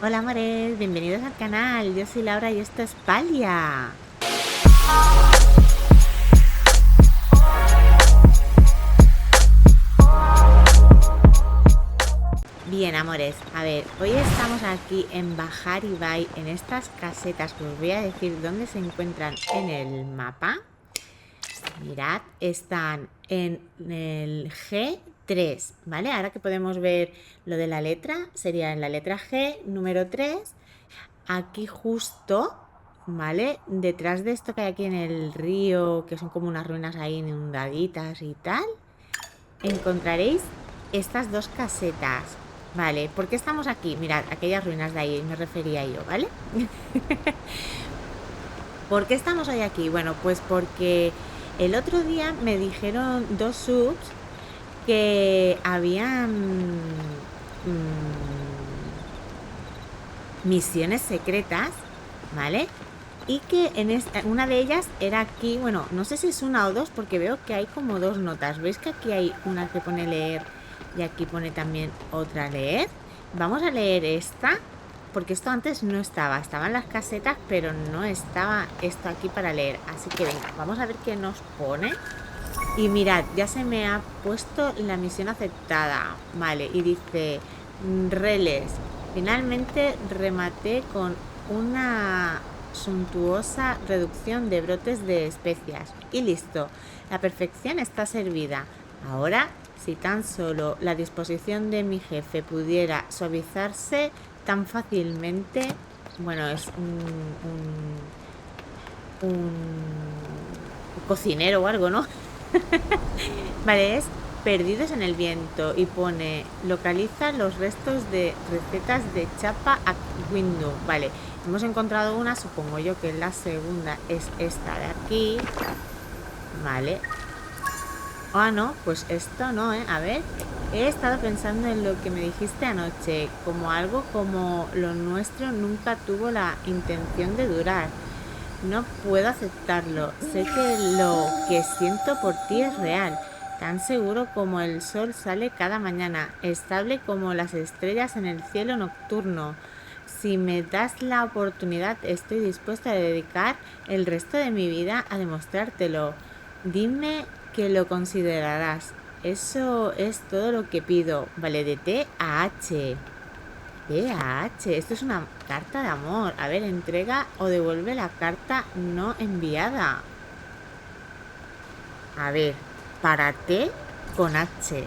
Hola amores, bienvenidos al canal. Yo soy Laura y esto es Palia. Bien amores, a ver, hoy estamos aquí en Bajar Ibai, en estas casetas que os voy a decir dónde se encuentran en el mapa. Mirad, están en el G3, ¿vale? Ahora que podemos ver lo de la letra, sería en la letra G, número 3. Aquí justo, ¿vale? Detrás de esto que hay aquí en el río, que son como unas ruinas ahí inundaditas y tal, encontraréis estas dos casetas. Vale, ¿por qué estamos aquí? Mirad, aquellas ruinas de ahí me refería yo, ¿vale? ¿Por qué estamos hoy aquí? Bueno, pues porque el otro día me dijeron dos subs que habían misiones secretas, ¿vale? Y que en una de ellas era aquí, bueno, no sé si es una o dos, porque veo que hay como dos notas. ¿Veis que aquí hay una que pone leer y aquí pone también otra leer? Vamos a leer esta, porque esto antes no estaba. Estaban las casetas, pero no estaba esto aquí para leer. Así que venga, vamos a ver qué nos pone. Y mirad, ya se me ha puesto la misión aceptada. Vale, y dice, reles, finalmente rematé con una suntuosa reducción de brotes de especias. Y listo, la perfección está servida. Ahora, si tan solo la disposición de mi jefe pudiera suavizarse tan fácilmente, bueno, es un cocinero o algo, ¿no? Vale, es Perdidos en el viento y pone localiza los restos de recetas de chapa a window. Vale, hemos encontrado una, supongo yo que la segunda es esta de aquí. Vale. Ah, no, pues esto no, ¿eh? A ver, he estado pensando en lo que me dijiste anoche, como algo como lo nuestro nunca tuvo la intención de durar. No puedo aceptarlo. Sé que lo que siento por ti es real. Tan seguro como el sol sale cada mañana, estable como las estrellas en el cielo nocturno. Si me das la oportunidad, estoy dispuesta a dedicar el resto de mi vida a demostrártelo. Dime que lo considerarás. Eso es todo lo que pido. Vale, de T a H. H, esto es una carta de amor. A ver, entrega o devuelve la carta no enviada. A ver, para T con H.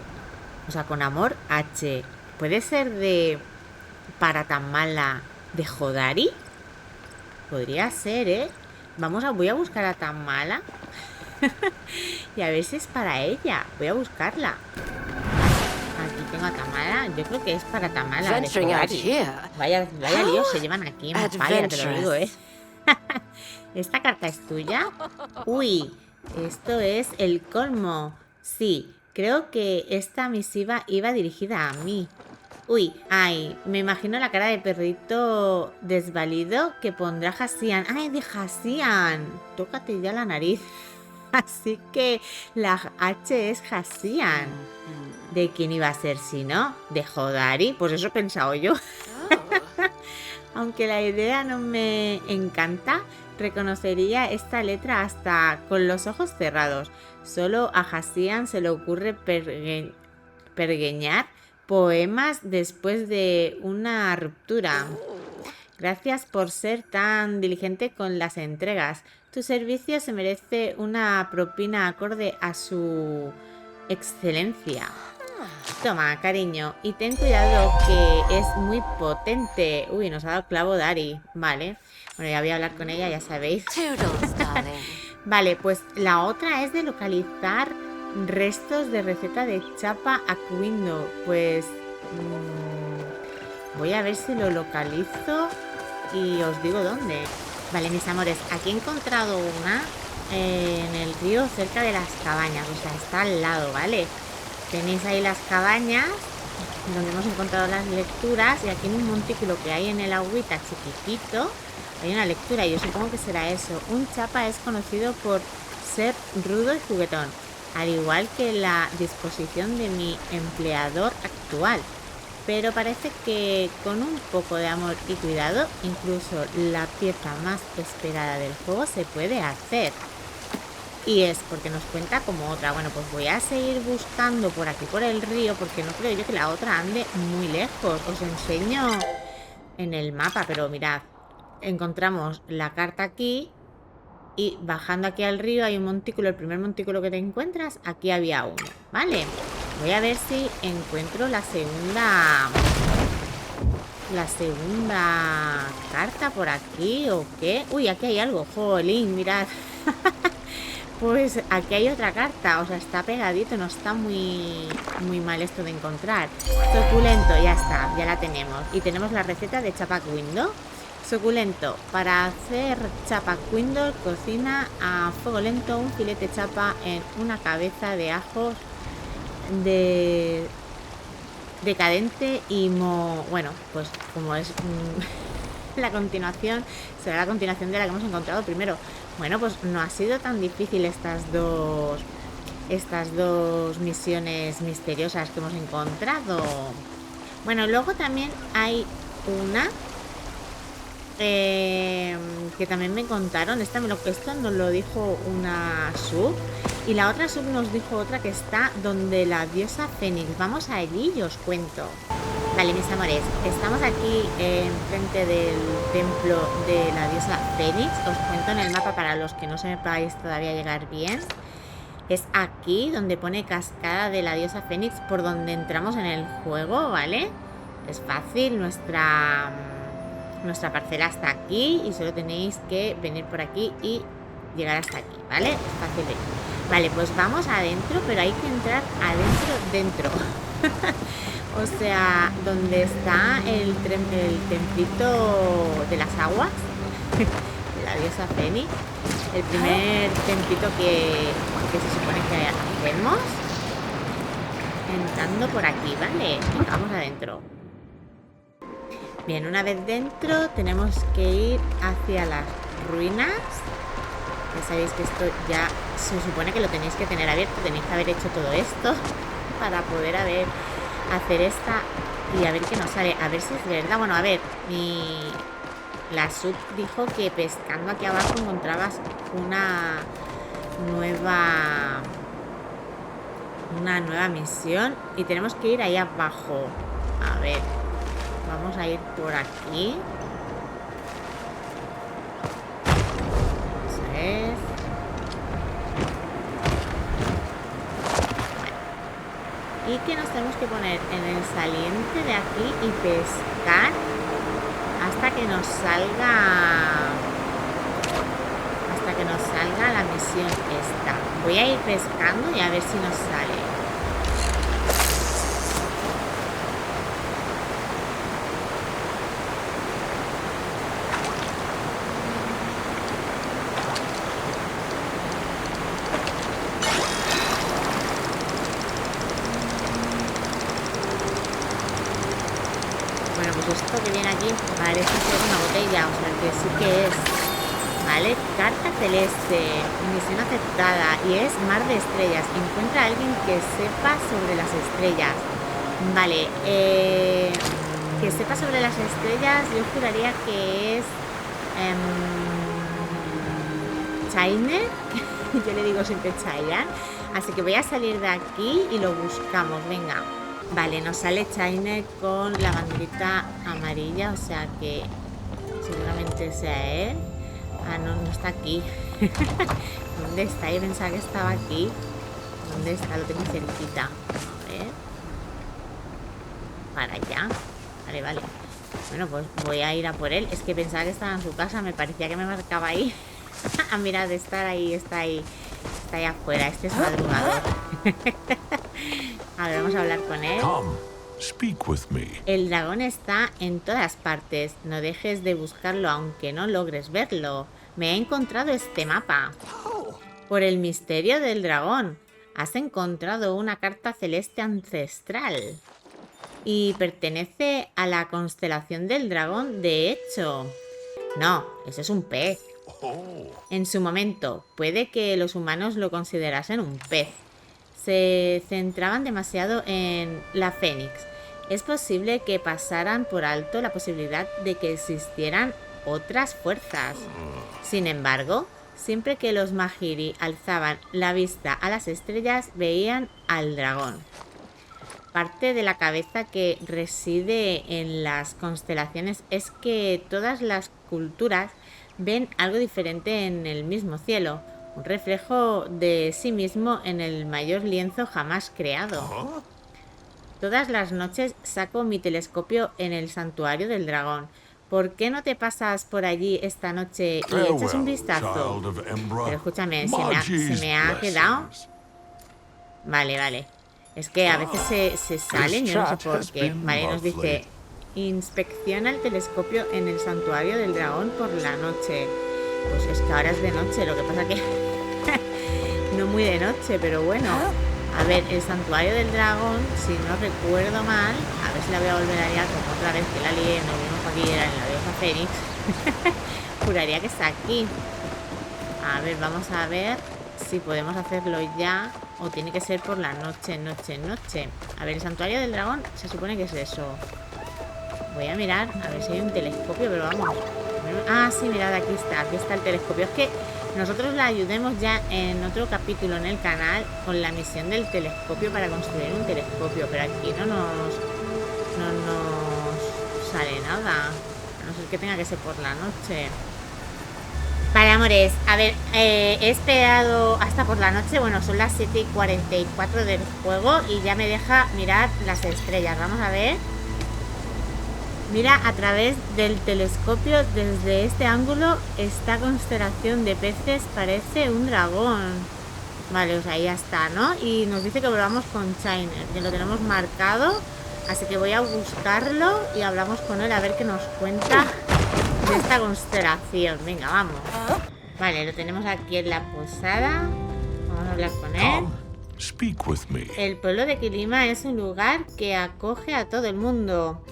O sea, con amor H. ¿Puede ser de para tan mala de Jodari? Podría ser, ¿eh? Voy a buscar a tan mala y a ver si es para ella. Voy a buscarla. Aquí tengo a Tamara. Yo creo que es para Tamara de Jodari. Vaya lío se llevan aquí en Palia, te lo digo, ¿eh? ¿Esta carta es tuya? Uy, esto es el colmo. Sí, creo que esta misiva iba dirigida a mí. Uy, ay, me imagino la cara de perrito desvalido que pondrá Hasian. ¡Ay, de Hasian! Tócate ya la nariz. Así que la H es Hasian. ¿De quién iba a ser si no? ¿De Jodari? Pues eso he pensado yo. Aunque la idea no me encanta, reconocería esta letra hasta con los ojos cerrados. Solo a Hasian se le ocurre pergueñar poemas después de una ruptura. Gracias por ser tan diligente con las entregas. Tu servicio se merece una propina acorde a su excelencia. Toma, cariño, y ten cuidado que es muy potente. Uy, nos ha dado clavo Dari. Vale. Bueno, ya voy a hablar con ella, ya sabéis. Vale, pues la otra es de localizar restos de receta de chapa a cuindo. Pues voy a ver si lo localizo y os digo dónde. Vale, mis amores, aquí he encontrado una en el río cerca de las cabañas. O sea, está al lado, ¿vale? Tenéis ahí las cabañas donde hemos encontrado las lecturas y aquí en un montículo que hay en el agüita chiquitito hay una lectura y yo supongo que será eso. Un chapa es conocido por ser rudo y juguetón, al igual que la disposición de mi empleador actual. pero parece que con un poco de amor y cuidado, incluso la pieza más esperada del juego se puede hacer. Y es porque nos cuenta como otra. Bueno, pues voy a seguir buscando por aquí, por el río, porque no creo yo que la otra ande muy lejos. Os enseño en el mapa, pero mirad, encontramos la carta aquí y bajando aquí al río hay un montículo, el primer montículo que te encuentras, aquí había uno, ¿vale? Voy a ver si encuentro la segunda carta por aquí o qué. Uy, aquí hay algo, jolín, mirad. Pues aquí hay otra carta, o sea, está pegadito, no está muy mal esto de encontrar. Suculento, ya está, ya la tenemos. Y tenemos la receta de chapacuindo. Suculento, para hacer chapacuindo, cocina a fuego lento un filete chapa en una cabeza de ajos de decadente y bueno, pues como es la continuación, será la continuación de la que hemos encontrado primero. Bueno, pues no ha sido tan difícil estas dos misiones misteriosas que hemos encontrado. Bueno, luego también hay una que también me contaron. Esto nos lo dijo una sub. Y la otra sub nos dijo otra que está donde la diosa Fénix. Vamos allí y os cuento. Vale, mis amores, estamos aquí enfrente del templo de la diosa Fénix. Os cuento en el mapa para los que no sepáis todavía llegar bien. Es aquí donde pone cascada de la diosa Fénix, por donde entramos en el juego, ¿vale? Es fácil, nuestra parcela está aquí y solo tenéis que venir por aquí y llegar hasta aquí, ¿vale? Es fácil de ir. Vale, pues vamos adentro, pero hay que entrar dentro. O sea, donde está el templito de las aguas, la diosa Fénix, el primer templito que se supone que hacemos, entrando por aquí, ¿vale? Vamos adentro. Bien, una vez dentro tenemos que ir hacia las ruinas. Ya sabéis que esto ya se supone que lo tenéis que tener abierto, tenéis que haber hecho todo esto para poder hacer esta y a ver qué nos sale, a ver si es verdad. Bueno, a ver, la sub dijo que pescando aquí abajo encontrabas una nueva misión y tenemos que ir ahí abajo. A ver, vamos a ir por aquí. Eso es. Y que nos tenemos que poner en el saliente de aquí y pescar hasta que nos salga la misión esta. Voy a ir pescando y a ver si nos sale. Bueno, pues esto que viene aquí parece ser una botella, o sea que sí que es. Vale, carta celeste, misión aceptada y es mar de estrellas. Encuentra a alguien que sepa sobre las estrellas. Vale, que sepa sobre las estrellas, yo juraría que es Chainer. Yo le digo siempre Chayan. Así que voy a salir de aquí y lo buscamos, venga. Vale, nos sale Chainer con la banderita amarilla, o sea que seguramente sea él. Ah, no, no está aquí. ¿Dónde está? Yo pensaba que estaba aquí. ¿Dónde está? Lo tengo cerquita. A ver. Para allá. Vale, vale. Bueno, pues voy a ir a por él. Es que pensaba que estaba en su casa. Me parecía que me marcaba ahí. Ah, mira, de estar ahí, está ahí. Está ahí afuera. Este es madrugador. A ver, vamos a hablar con él. Speak with me. El dragón está en todas partes. No dejes de buscarlo aunque no logres verlo. Me he encontrado este mapa. Por el misterio del dragón. Has encontrado una carta celeste ancestral. Y pertenece a la constelación del dragón, de hecho. No, eso es un pez. En su momento, puede que los humanos lo considerasen un pez. Se centraban demasiado en la Fénix es posible que pasaran por alto la posibilidad de que existieran otras fuerzas. Sin embargo, siempre que los Mahiri alzaban la vista a las estrellas, veían al dragón. Parte de la cabeza que reside en las constelaciones es que todas las culturas ven algo diferente en el mismo cielo, un reflejo de sí mismo en el mayor lienzo jamás creado. Todas las noches saco mi telescopio en el santuario del dragón. ¿Por qué no te pasas por allí esta noche y echas un vistazo? Pero escúchame, se me ha quedado... Vale. Es que a veces se salen, yo no sé por qué. Vale, nos dice... Inspecciona el telescopio en el santuario del dragón por la noche. Pues es que ahora es de noche, lo que pasa que... no muy de noche, pero bueno... A ver, el santuario del dragón, si no recuerdo mal, a ver si la voy a volver a liar como otra vez que la lié, nos vimos aquí, era en la vieja Fénix. Juraría que está aquí. A ver, vamos a ver si podemos hacerlo ya o tiene que ser por la noche. A ver, el santuario del dragón se supone que es eso. Voy a mirar, a ver si hay un telescopio, pero vamos. Ah, sí, mirad, aquí está el telescopio. Es que nosotros la ayudemos ya en otro capítulo en el canal con la misión del telescopio para construir un telescopio, pero aquí no nos sale nada, a no ser que tenga que ser por la noche. Vale, amores, a ver, he esperado hasta por la noche, bueno, son las 7:44 del juego y ya me deja mirar las estrellas. Vamos a ver. Mira a través del telescopio, desde este ángulo, esta constelación de peces parece un dragón. Vale, o sea, ya está, ¿no? Y nos dice que volvamos con Shiner, que lo tenemos marcado. Así que voy a buscarlo y hablamos con él a ver qué nos cuenta de esta constelación. Venga, vamos. Vale, lo tenemos aquí en la posada. Vamos a hablar con él. Speak with me. El pueblo de Kilima es un lugar que acoge a todo el mundo.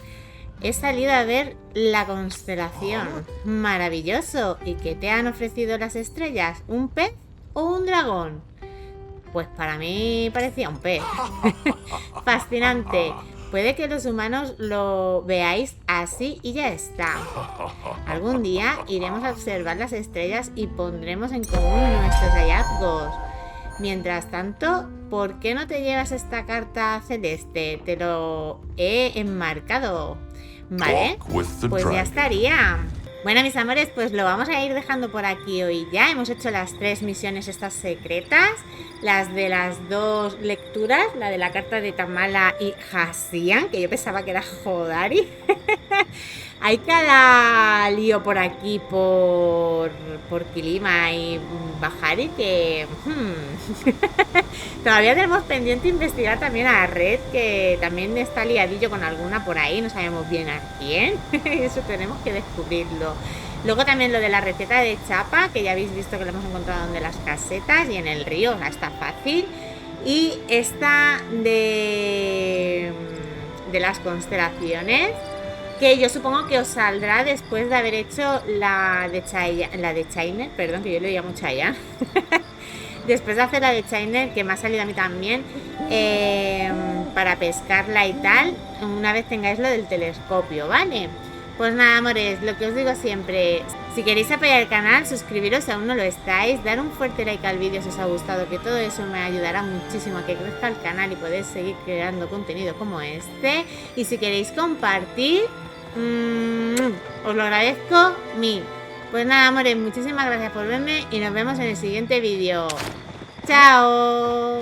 He salido a ver la constelación. Maravilloso. ¿Y qué te han ofrecido las estrellas? ¿Un pez o un dragón? Pues para mí parecía un pez. Fascinante. Puede que los humanos lo veáis así y ya está. Algún día iremos a observar las estrellas y pondremos en común nuestros hallazgos. Mientras tanto, ¿por qué no te llevas esta carta celeste? Te lo he enmarcado. Vale, pues ya estaría. Bueno, mis amores, pues lo vamos a ir dejando por aquí hoy ya. Hemos hecho las 3 misiones estas secretas. Las de las 2 lecturas. La de la carta de Tamala y Hasian, que yo pensaba que era Hodari. Hay cada lío por aquí, por Kilima y Bahari, que... Todavía tenemos pendiente investigar también a Red, que también está liadillo con alguna por ahí, no sabemos bien a quién. Eso tenemos que descubrirlo. Luego también lo de la receta de chapa, que ya habéis visto que lo hemos encontrado en las casetas y en el río, o sea, está fácil. Y esta de las constelaciones, que yo supongo que os saldrá después de haber hecho la de Shiner, perdón, que yo le llamo Chayanne. Después de hacer la de Shiner, que me ha salido a mí también, para pescarla y tal, una vez tengáis lo del telescopio, ¿vale? Pues nada, amores, lo que os digo siempre, si queréis apoyar el canal, suscribiros si aún no lo estáis, dar un fuerte like al vídeo si os ha gustado, que todo eso me ayudará muchísimo a que crezca el canal y poder seguir creando contenido como este. Y si queréis compartir, os lo agradezco mil. Pues nada, amores, muchísimas gracias por verme y nos vemos en el siguiente vídeo. ¡Chao!